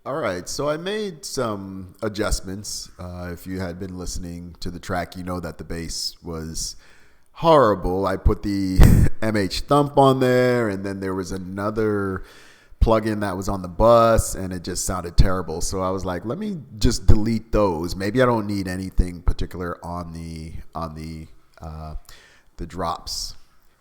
All right, so I made some adjustments. If you had been listening to the track, you know that the bass was horrible. I put the MH Thump on there, and then there was another plugin that was on the bus, and it just sounded terrible. So I was like, let me just delete those. Maybe I don't need anything particular on the drops.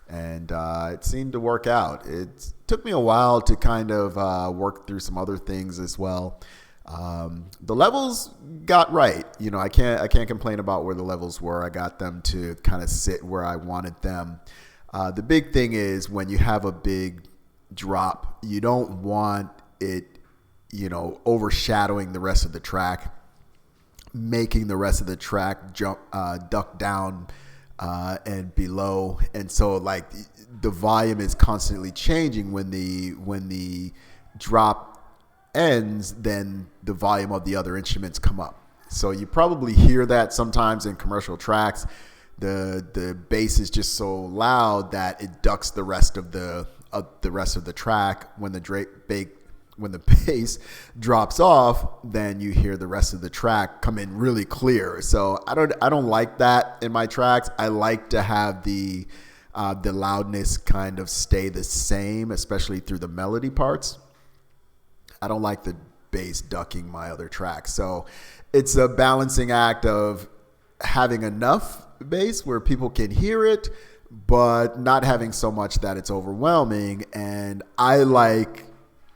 And it seemed to work out. It took me a while to kind of work through some other things as well. The levels got right. You know, I can't complain about where the levels were. I got them to kind of sit where I wanted them. The big thing is when you have a big drop, you don't want it, overshadowing the rest of the track, making the rest of the track duck down and below, and so like the volume is constantly changing. When the drop ends, then the volume of the other instruments come up. So you probably hear that sometimes in commercial tracks. The bass is just so loud that it ducks the rest of the track. When the bass drops off, then you hear the rest of the track come in really clear. So I don't like that in my tracks. I like to have the loudness kind of stay the same, especially through the melody parts. I don't like the bass ducking my other tracks. So it's a balancing act of having enough bass where people can hear it, but not having so much that it's overwhelming. And I like,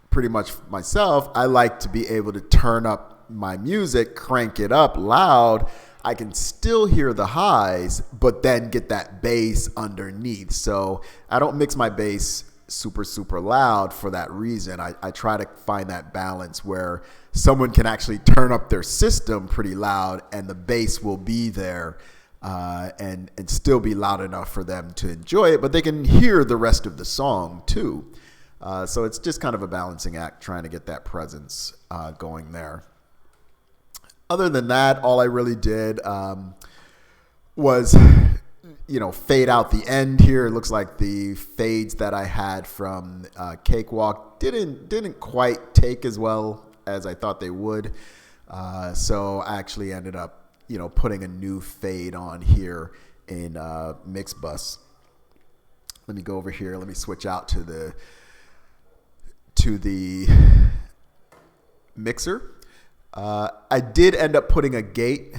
pretty much myself, I like to be able to turn up my music, crank it up loud. I can still hear the highs, but then get that bass underneath. So I don't mix my bass super, super loud for that reason. I try to find that balance where someone can actually turn up their system pretty loud and the bass will be there and still be loud enough for them to enjoy it, but they can hear the rest of the song too. So it's just kind of a balancing act, trying to get that presence going there. Other than that, all I really did was, fade out the end here. It looks like the fades that I had from Cakewalk didn't quite take as well as I thought they would. So I actually ended up, putting a new fade on here in Mixbus. Let me go over here. Let me switch out to the mixer. I did end up putting a gate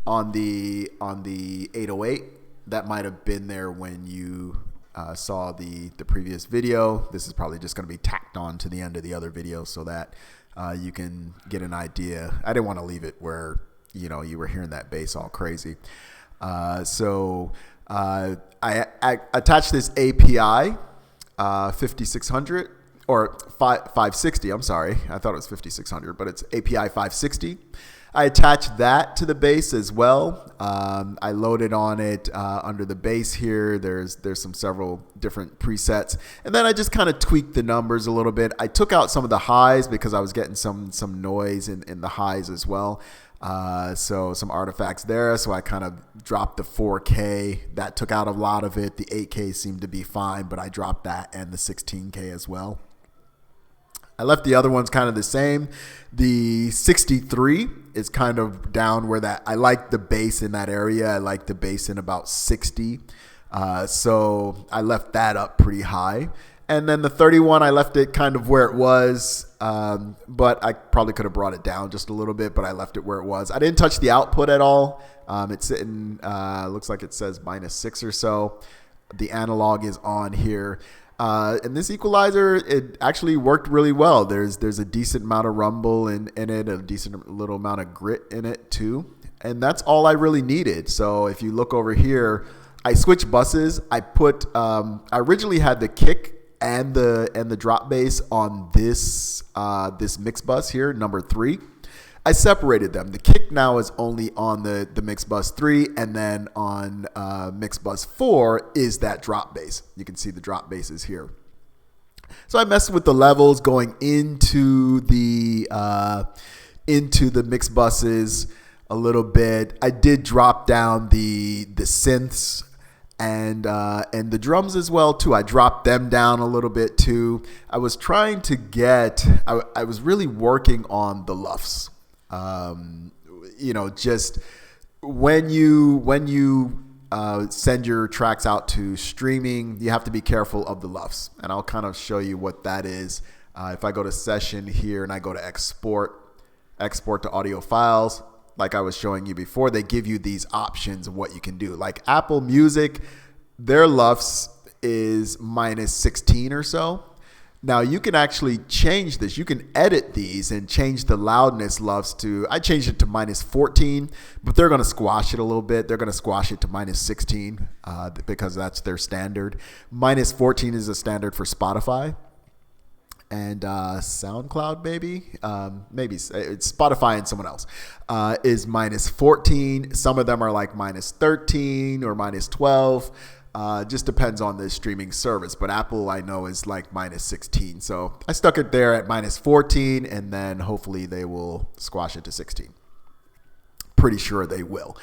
on the 808. That might have been there when you saw the previous video. This is probably just going to be tacked on to the end of the other video so that you can get an idea. I didn't want to leave it where you were hearing that bass all crazy. So I attached this API 5600. Or 560, I'm sorry. I thought it was 5600, but it's API 560. I attached that to the bass as well. I loaded on it under the bass here. There's several different presets. And then I just kind of tweaked the numbers a little bit. I took out some of the highs because I was getting some noise in the highs as well. So some artifacts there. So I kind of dropped the 4K. That took out a lot of it. The 8K seemed to be fine, but I dropped that and the 16K as well. I left the other ones kind of the same. The 63 is kind of down where that I like the bass in that area. I like the bass in about 60. So I left that up pretty high. And then the 31, I left it kind of where it was, but I probably could have brought it down just a little bit, but I left it where it was. I didn't touch the output at all. It's sitting, looks like it says -6 or so. The analog is on here. And this equalizer, it actually worked really well. There's a decent amount of rumble in it, a decent little amount of grit in it too. And that's all I really needed. So if you look over here, I switched buses. I originally had the kick and the drop bass on this Mixbus here, number 3. I separated them. The kick now is only on the Mixbus 3, and then on Mixbus 4 is that drop bass. You can see the drop basses here. So I messed with the levels going into the Mixbuses a little bit. I did drop down the synths and the drums as well too. I dropped them down a little bit too. I was trying to get. I was really working on the luffs. Just when you send your tracks out to streaming, you have to be careful of the luffs, and I'll kind of show you what that is. If I go to session here and I go to export to audio files, like I was showing you before, they give you these options of what you can do. Like Apple Music, their LUFS is -16 or so. Now you can actually change this. You can edit these and change the loudness LUFS to, I changed it to -14, but they're going to squash it a little bit. They're going to squash it to -16 because that's their standard. -14 is a standard for Spotify. And SoundCloud, maybe it's Spotify and someone else is -14. Some of them are like -13 or -12. Just depends on the streaming service. But Apple, I know, is like -16. So I stuck it there at -14, and then hopefully they will squash it to 16. Pretty sure they will.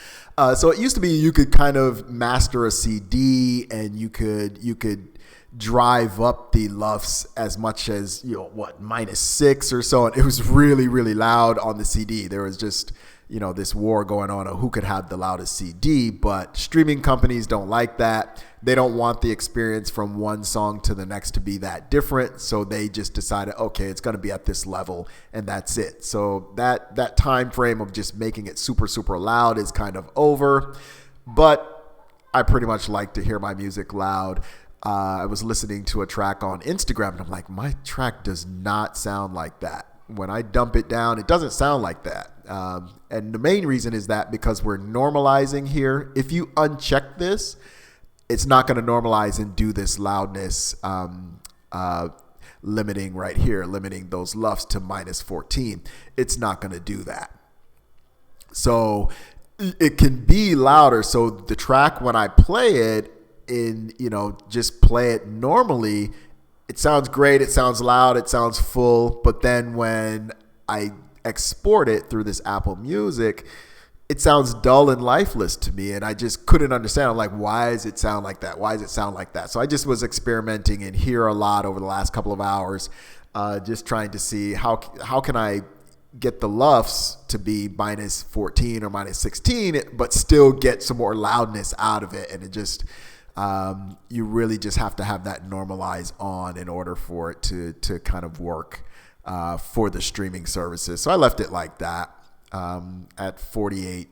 So it used to be you could kind of master a CD, and you could drive up the LUFS as much as, -6 or so. And it was really, really loud on the CD. There was just, this war going on of who could have the loudest CD, but streaming companies don't like that. They don't want the experience from one song to the next to be that different. So they just decided, okay, it's going to be at this level, and that's it. So that time frame of just making it super, super loud is kind of over. But I pretty much like to hear my music loud. I was listening to a track on Instagram, and I'm like, my track does not sound like that. When I dump it down, it doesn't sound like that. And the main reason is that because we're normalizing here. If you uncheck this, it's not going to normalize and do this loudness limiting right here, limiting those LUFS to -14. It's not going to do that. So it can be louder. So the track, when I play it, just play it normally, it sounds great, it sounds loud, it sounds full. But then when I export it through this Apple Music, it sounds dull and lifeless to me, and I just couldn't understand. I'm like, why does it sound like that? Why does it sound like that? So I just was experimenting in here a lot over the last couple of hours, just trying to see how can I get the LUFS to be -14 or -16, but still get some more loudness out of it. And it just you really just have to have that normalize on in order for it to kind of work for the streaming services. So I left it like that at 48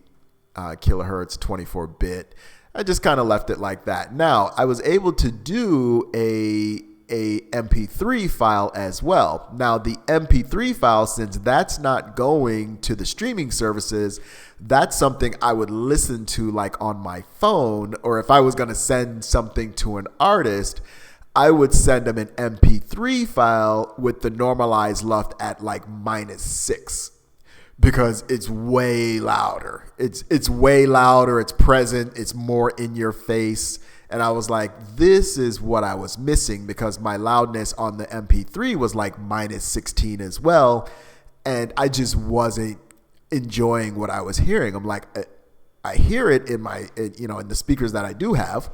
kilohertz, 24-bit. I just kind of left it like that. Now, I was able to do a MP3 file as well. Now, the MP3 file, since that's not going to the streaming services, that's something I would listen to like on my phone, or if I was going to send something to an artist, I would send them an MP3 file with the normalized LUFS at like -6 because it's way louder. It's way louder. It's present. It's more in your face. And I was like, this is what I was missing, because my loudness on the MP3 was like -16 as well. And I just wasn't enjoying what I was hearing. I'm like, I hear it in in the speakers that I do have,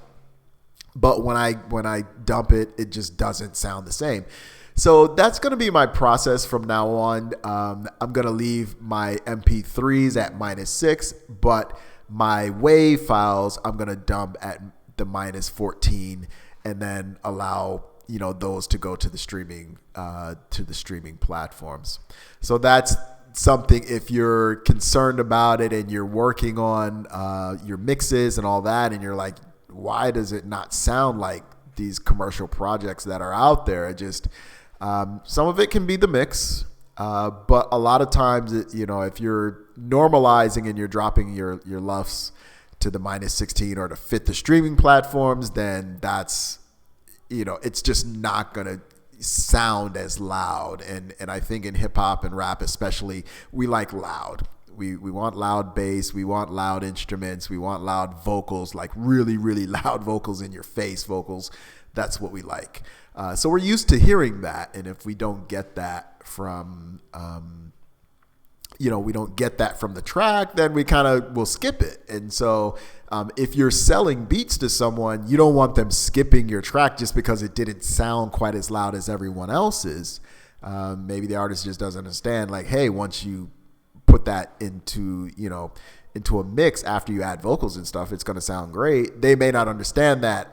but when I dump it, it just doesn't sound the same. So that's going to be my process from now on. I'm going to leave my MP3s at -6, but my WAV files I'm going to dump at the -14, and then allow those to go to the streaming platforms. So that's something, if you're concerned about it and you're working on your mixes and all that, and you're like, why does it not sound like these commercial projects that are out there? It just some of it can be the mix, but a lot of times if you're normalizing and you're dropping your LUFS to the -16 or to fit the streaming platforms, then that's it's just not gonna sound as loud. And I think in hip hop and rap especially, we like loud. We want loud bass, we want loud instruments, we want loud vocals, like really, really loud vocals, in your face vocals. That's what we like. So we're used to hearing that, and if we don't get that from we don't get that from the track, then we kind of will skip it. And so if you're selling beats to someone, you don't want them skipping your track just because it didn't sound quite as loud as everyone else's. Maybe the artist just doesn't understand, like, hey, once you put that into a mix after you add vocals and stuff, it's going to sound great. They may not understand that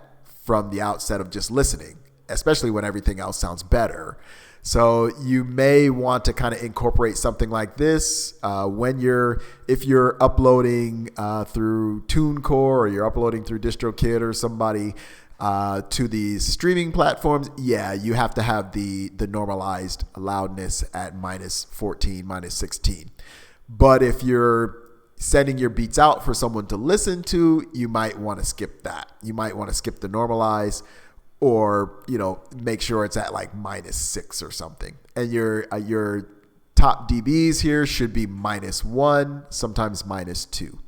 from the outset of just listening, especially when everything else sounds better. So you may want to kind of incorporate something like this if you're uploading through TuneCore, or you're uploading through DistroKid or somebody to these streaming platforms. Yeah, you have to have the normalized loudness at -14, -16. But if you're sending your beats out for someone to listen to, you might want to skip that. You might want to skip the normalize, or make sure it's at like -6 or something. And your top dBs here should be -1, sometimes -2.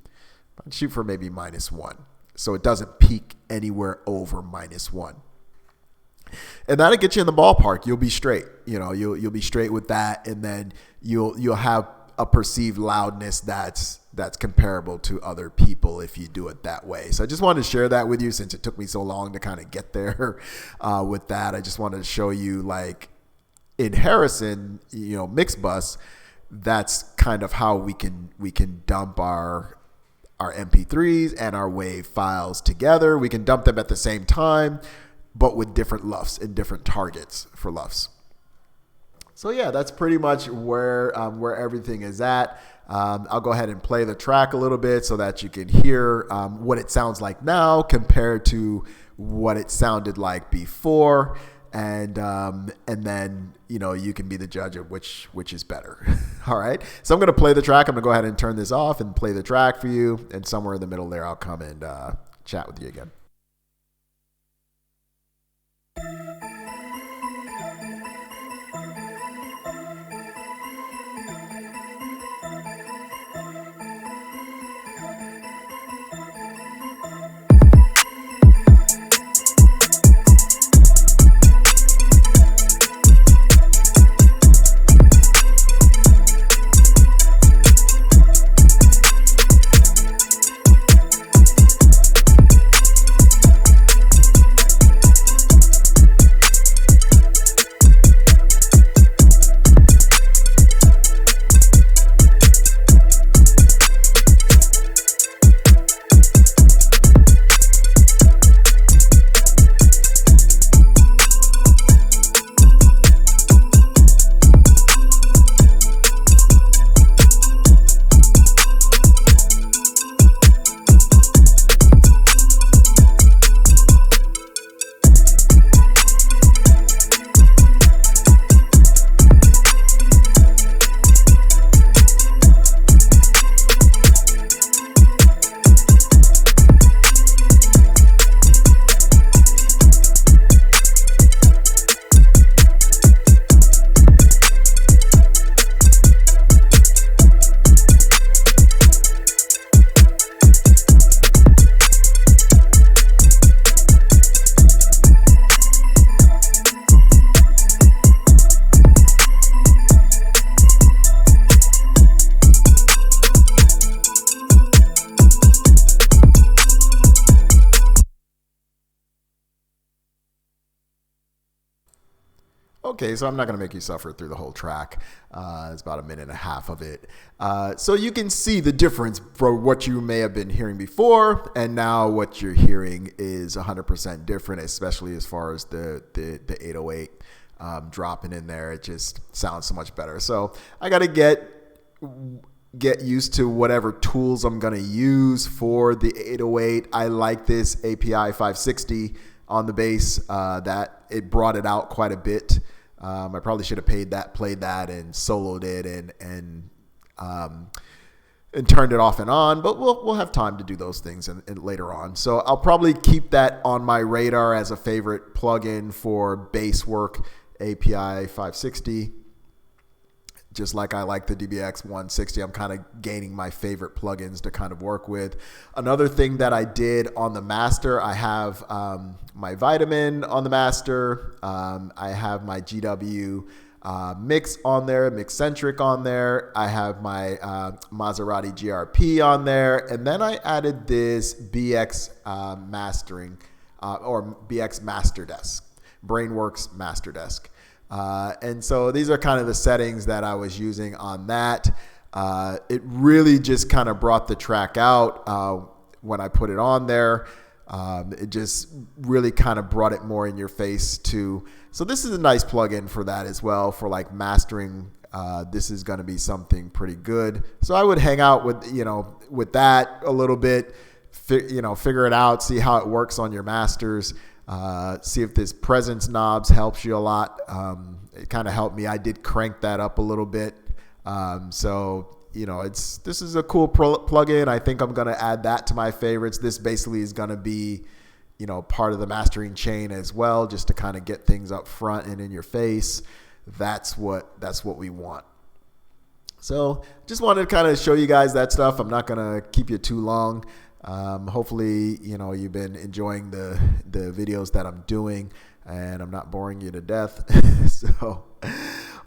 I'd shoot for maybe -1, so it doesn't peak anywhere over -1. And that'll get you in the ballpark. You'll be straight. You'll be straight with that, and then you'll have a perceived loudness that's comparable to other people if you do it that way. So I just wanted to share that with you, since it took me so long to kind of get there with that. I just wanted to show you, like, in Harrison, Mixbus, that's kind of how we can dump our MP3s and our WAV files together. We can dump them at the same time, but with different LUFs and different targets for LUFs. So yeah, that's pretty much where everything is at. I'll go ahead and play the track a little bit so that you can hear what it sounds like now compared to what it sounded like before, and then you can be the judge of which is better. All right, so I'm going to play the track. I'm going to go ahead and turn this off and play the track for you, and somewhere in the middle there, I'll come and chat with you again. Okay, so I'm not going to make you suffer through the whole track. It's about a minute and a half of it. So you can see the difference for what you may have been hearing before, and now what you're hearing is 100% different, especially as far as the 808 dropping in there. It just sounds so much better. So I got to get used to whatever tools I'm going to use for the 808. I like this API 560 on the bass. That it brought it out quite a bit. I probably should have played that and soloed it and turned it off and on, but we'll have time to do those things and later on. So I'll probably keep that on my radar as a favorite plugin for bass work, API 560. Just like I like the DBX 160, I'm kind of gaining my favorite plugins to kind of work with. Another thing that I did on the master, I have my Vitamin on the master. I have my GW mix on there, mix-centric on there. I have my Maserati GRP on there. And then I added this BX mastering or BX Master Desk, Brainworks Master Desk. And so these are kind of the settings that I was using on that. It really just kind of brought the track out when I put it on there. It just really kind of brought it more in your face too. So this is a nice plugin for that as well, for like mastering. This is going to be something pretty good. So I would hang out with, with that a little bit, figure it out, see how it works on your masters, see if this presence knobs helps you a lot. It kind of helped me. I did crank that up a little bit. So this is a cool plugin. I think I'm going to add that to my favorites. This basically is going to be, part of the mastering chain as well, just to kind of get things up front and in your face. That's what we want. So just wanted to kind of show you guys that stuff. I'm not going to keep you too long. Hopefully, you've been enjoying the videos that I'm doing and I'm not boring you to death. So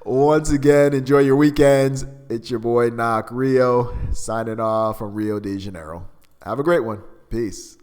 once again, enjoy your weekends. It's your boy Knock Rio signing off from Rio de Janeiro. Have a great one. Peace.